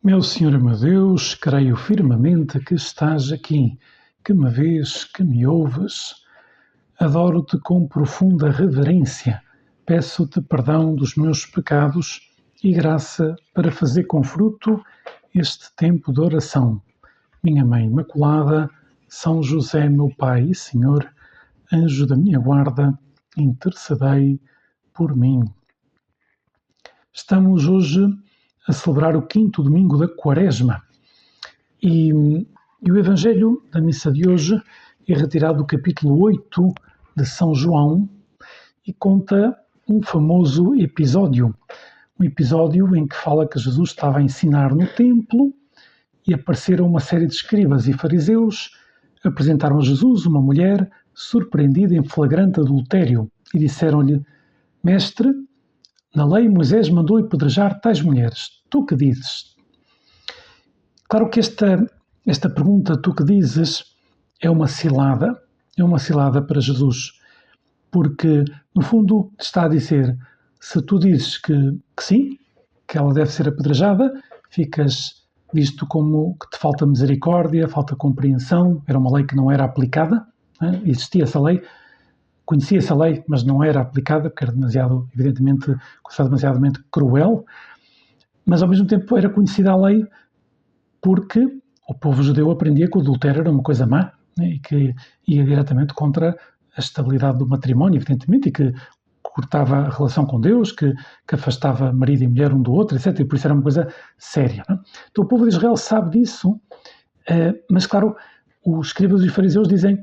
Meu Senhor e meu Deus, creio firmemente que estás aqui, que me vês, que me ouves. Adoro-te com profunda reverência. Peço-te perdão dos meus pecados e graça para fazer com fruto este tempo de oração. Minha Mãe Imaculada, São José, meu Pai e Senhor, anjo da minha guarda, intercedei por mim. Estamos hoje a celebrar o 5º domingo da Quaresma e o Evangelho da missa de hoje é retirado do capítulo 8 de São João e conta um famoso episódio, um episódio em que fala que Jesus estava a ensinar no templo e apareceram uma série de escribas e fariseus, apresentaram a Jesus uma mulher surpreendida em flagrante adultério e disseram-lhe: Mestre, na lei Moisés mandou apedrejar tais mulheres. Tu que dizes? Claro que esta pergunta, tu que dizes, é uma cilada para Jesus, porque no fundo está a dizer, se tu dizes que sim, que ela deve ser apedrejada, ficas visto como que te falta misericórdia, falta compreensão, era uma lei que não era aplicada, né? Existia essa lei, conhecia-se a lei, mas não era aplicada, porque era considerada demasiadamente cruel, mas ao mesmo tempo era conhecida a lei porque o povo judeu aprendia que o adultério era uma coisa má, né, e que ia diretamente contra a estabilidade do matrimónio, evidentemente, e que cortava a relação com Deus, que afastava marido e mulher um do outro, etc. E por isso era uma coisa séria. Né? Então o povo de Israel sabe disso, mas claro, os escribas e os fariseus dizem: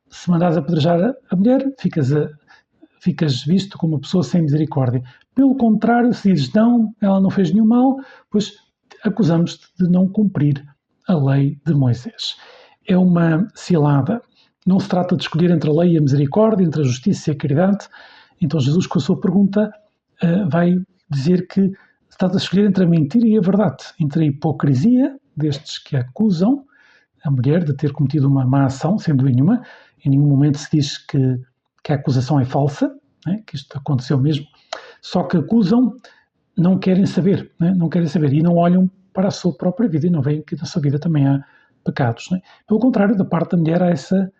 se mandares apedrejar a mulher, ficas visto como uma pessoa sem misericórdia. Pelo contrário, se dizes não, ela não fez nenhum mal, pois acusamos-te de não cumprir a lei de Moisés. É uma cilada. Não se trata de escolher entre a lei e a misericórdia, entre a justiça e a caridade. Então Jesus, com a sua pergunta, vai dizer que se trata de escolher entre a mentira e a verdade, entre a hipocrisia destes que acusam a mulher de ter cometido uma má ação, sem dúvida nenhuma. Em nenhum momento se diz que a acusação é falsa, né, que isto aconteceu mesmo, só que acusam, não querem saber, né, e não olham para a sua própria vida e não veem que na sua vida também há pecados. Né. Pelo contrário, da parte da mulher há essa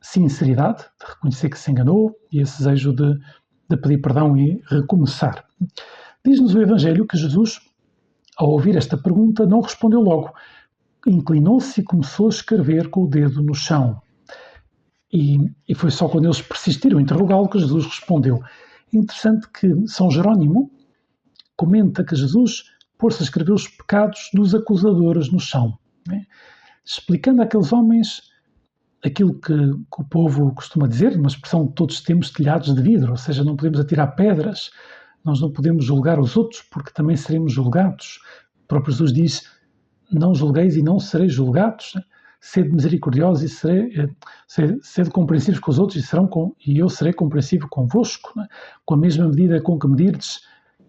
sinceridade de reconhecer que se enganou e esse desejo de pedir perdão e recomeçar. Diz-nos o Evangelho que Jesus, ao ouvir esta pergunta, não respondeu logo. Inclinou-se e começou a escrever com o dedo no chão. E foi só quando eles persistiram em interrogá-lo que Jesus respondeu. É interessante que São Jerónimo comenta que Jesus pôs-se a escrever os pecados dos acusadores no chão, né? Explicando àqueles homens aquilo que o povo costuma dizer, uma expressão que todos temos, telhados de vidro, ou seja, não podemos atirar pedras, nós não podemos julgar os outros porque também seremos julgados. O próprio Jesus diz: não julgueis e não sereis julgados, né? Sede misericordiosos e sede compreensivos com os outros e eu serei compreensivo convosco. Né? Com a mesma medida com que medirdes,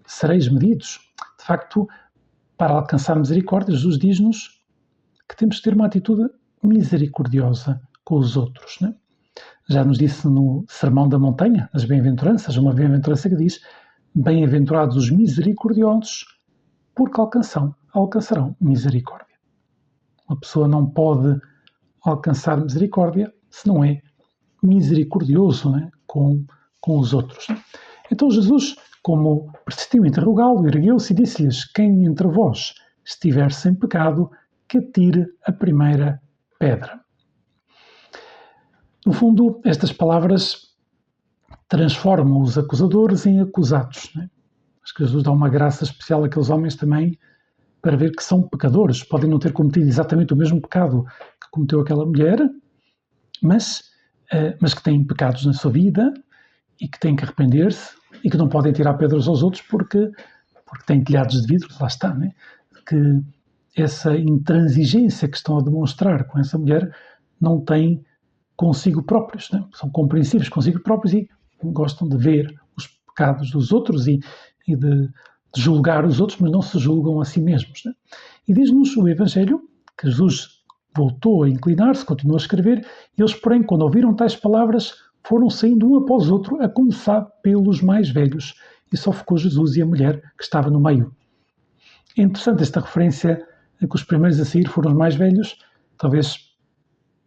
sereis medidos. De facto, para alcançar misericórdia, Jesus diz-nos que temos que ter uma atitude misericordiosa com os outros. Né? Já nos disse no Sermão da Montanha, nas Bem-aventuranças, uma bem-aventurança que diz: bem-aventurados os misericordiosos, porque alcançarão misericórdia. Uma pessoa não pode alcançar misericórdia se não é misericordioso, né, com os outros. Né? Então Jesus, como persistiu em interrogá-lo, ergueu-se e disse-lhes: quem entre vós estiver sem pecado, que atire a primeira pedra. No fundo, estas palavras transformam os acusadores em acusados. Né? Acho que Jesus dá uma graça especial àqueles homens também, para ver que são pecadores, podem não ter cometido exatamente o mesmo pecado que cometeu aquela mulher, mas que têm pecados na sua vida e que têm que arrepender-se e que não podem tirar pedras aos outros porque têm telhados de vidro, lá está, né? Que essa intransigência que estão a demonstrar com essa mulher não têm consigo próprios, né? São compreensivos consigo próprios e gostam de ver os pecados dos outros e de julgar os outros, mas não se julgam a si mesmos. Né? E diz-nos o Evangelho que Jesus voltou a inclinar-se, continuou a escrever, e eles, porém, quando ouviram tais palavras, foram saindo um após outro, a começar pelos mais velhos, e só ficou Jesus e a mulher que estava no meio. É interessante esta referência a que os primeiros a sair foram os mais velhos, talvez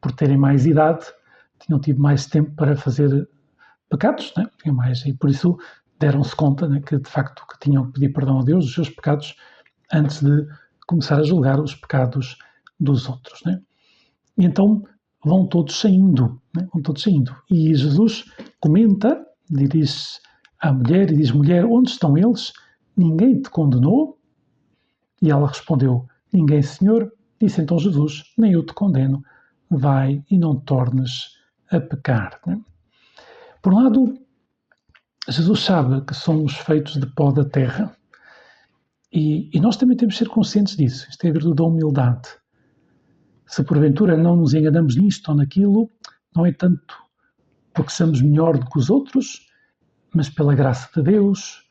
por terem mais idade, tinham tido mais tempo para fazer pecados, né? Tinham mais, e por isso deram-se conta, né, que de facto que tinham que pedir perdão a Deus dos seus pecados antes de começar a julgar os pecados dos outros, né? E então vão todos saindo, né? Vão todos saindo. E Jesus comenta, dirige-se à mulher e diz: mulher, onde estão eles? Ninguém te condenou? E ela respondeu: ninguém, Senhor. Disse então Jesus: nem eu te condeno, vai e não tornes a pecar. Né? Por um lado, Jesus sabe que somos feitos de pó da terra e nós também temos de ser conscientes disso. Isto é a virtude da humildade. Se porventura não nos enganamos nisto ou naquilo, não é tanto porque somos melhor do que os outros, mas pela graça de Deus,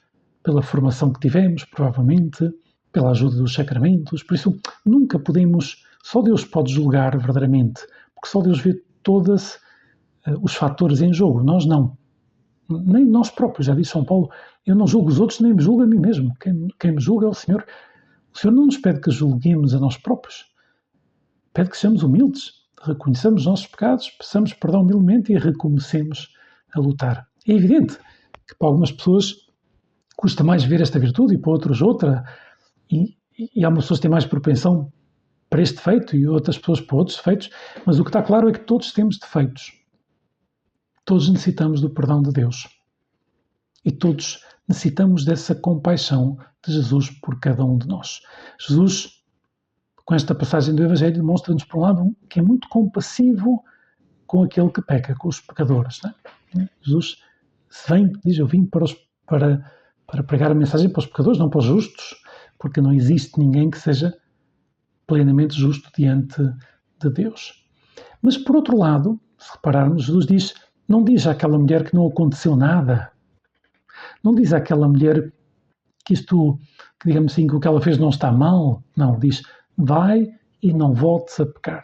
pela formação que tivemos, provavelmente, pela ajuda dos sacramentos. Por isso, nunca podemos, só Deus pode julgar verdadeiramente, porque só Deus vê todos os fatores em jogo, nós não. Nem nós próprios, já disse São Paulo, eu não julgo os outros, nem me julgo a mim mesmo. Quem me julga é o Senhor. O Senhor não nos pede que julguemos a nós próprios, pede que sejamos humildes, reconheçamos os nossos pecados, peçamos perdão humildemente e recomecemos a lutar. É evidente que para algumas pessoas custa mais ver esta virtude e para outros outra, e há pessoas que têm mais propensão para este defeito e outras pessoas para outros defeitos, mas o que está claro é que todos temos defeitos. Todos necessitamos do perdão de Deus. E todos necessitamos dessa compaixão de Jesus por cada um de nós. Jesus, com esta passagem do Evangelho, demonstra-nos, por um lado, que é muito compassivo com aquele que peca, com os pecadores. Não é? Jesus diz: eu vim para pregar a mensagem para os pecadores, não para os justos, porque não existe ninguém que seja plenamente justo diante de Deus. Mas, por outro lado, se repararmos, Jesus não diz àquela mulher que não aconteceu nada. Não diz àquela mulher que digamos assim, que o que ela fez não está mal. Não, diz: vai e não voltes a pecar.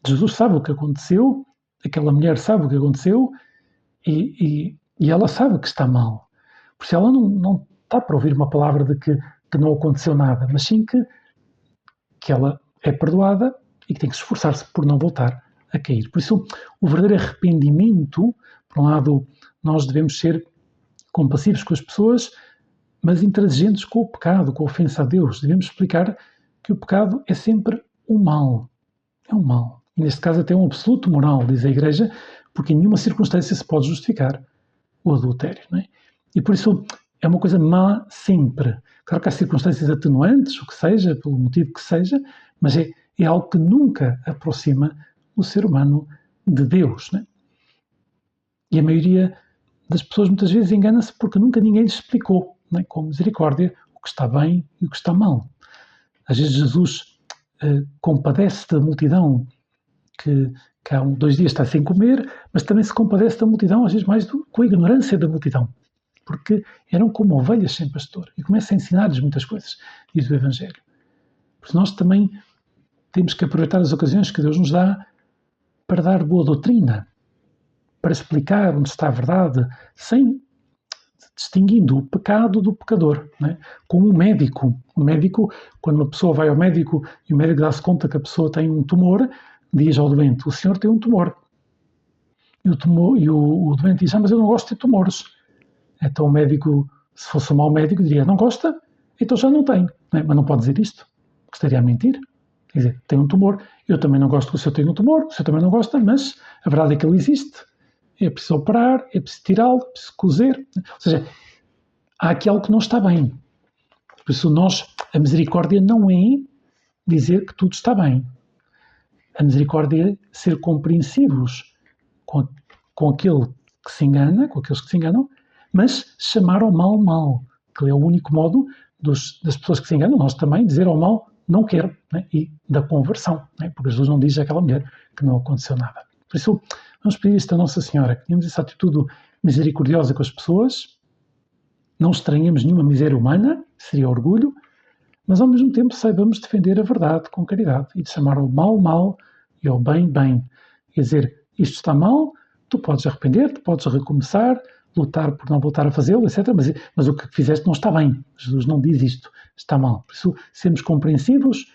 Jesus sabe o que aconteceu, aquela mulher sabe o que aconteceu e ela sabe que está mal. Por isso ela não está para ouvir uma palavra de que não aconteceu nada, mas sim que ela é perdoada e que tem que se esforçar-se por não voltar a cair. Por isso, o verdadeiro arrependimento, por um lado, nós devemos ser compassivos com as pessoas, mas intransigentes com o pecado, com a ofensa a Deus. Devemos explicar que o pecado é sempre um mal. É um mal. E neste caso até um absoluto moral, diz a Igreja, porque em nenhuma circunstância se pode justificar o adultério. Não é? E por isso é uma coisa má sempre. Claro que há circunstâncias atenuantes, o que seja, pelo motivo que seja, mas é algo que nunca aproxima o ser humano de Deus. Não é? E a maioria das pessoas muitas vezes engana-se porque nunca ninguém lhes explicou, não é? Com misericórdia, o que está bem e o que está mal. Às vezes Jesus compadece da multidão que há 2 dias está sem comer, mas também se compadece da multidão, às vezes mais com a ignorância da multidão, porque eram como ovelhas sem pastor, e começa a ensinar-lhes muitas coisas, diz o Evangelho. Por isso nós também temos que aproveitar as ocasiões que Deus nos dá para dar boa doutrina, para explicar onde está a verdade, distinguindo o pecado do pecador. Não é? Como um médico, quando uma pessoa vai ao médico e o médico dá-se conta que a pessoa tem um tumor, diz ao doente: o senhor tem um tumor. E o doente diz: mas eu não gosto de tumores. Então o médico, se fosse um mau médico, diria: não gosta? Então já não tem. Não é? Mas não pode dizer isto, porque estaria a mentir. Quer dizer, tem um tumor, eu também não gosto que o senhor tenha um tumor, o senhor também não gosta, mas a verdade é que ele existe. É preciso operar, é preciso tirá-lo, é preciso cozer. Ou seja, há aqui algo que não está bem. Por isso a misericórdia não é dizer que tudo está bem. A misericórdia é ser compreensivos com aquele que se engana, com aqueles que se enganam, mas chamar ao mal, que é o único modo das pessoas que se enganam, nós também, dizer ao mal: não quero, né? E da conversão, né? Porque Jesus não diz àquela mulher que não aconteceu nada. Por isso, vamos pedir isto a Nossa Senhora, que tenhamos essa atitude misericordiosa com as pessoas, não estranhemos nenhuma miséria humana, seria orgulho, mas ao mesmo tempo saibamos defender a verdade com caridade e de chamar ao mal e ao bem. Quer dizer, isto está mal, tu podes arrepender-te, podes recomeçar, lutar por não voltar a fazê-lo, etc. Mas o que fizeste não está bem. Jesus não diz isto, está mal. Por isso, sermos compreensivos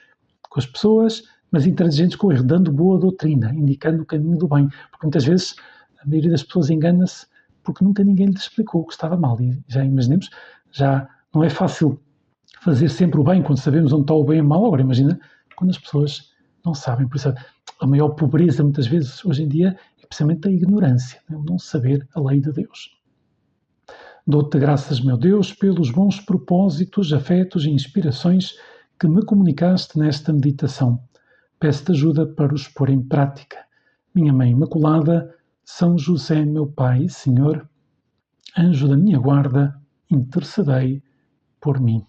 com as pessoas, mas intransigentes com o erro, dando boa doutrina, indicando o caminho do bem. Porque muitas vezes a maioria das pessoas engana-se porque nunca ninguém lhes explicou que estava mal. E já imaginemos, já não é fácil fazer sempre o bem quando sabemos onde está o bem e o mal. Agora imagina quando as pessoas não sabem. Por isso a maior pobreza muitas vezes hoje em dia é precisamente a ignorância, o não saber a lei de Deus. Dou-te graças, meu Deus, pelos bons propósitos, afetos e inspirações que me comunicaste nesta meditação. Peço-te ajuda para os pôr em prática. Minha Mãe Imaculada, São José, meu Pai, Senhor, anjo da minha guarda, intercedei por mim.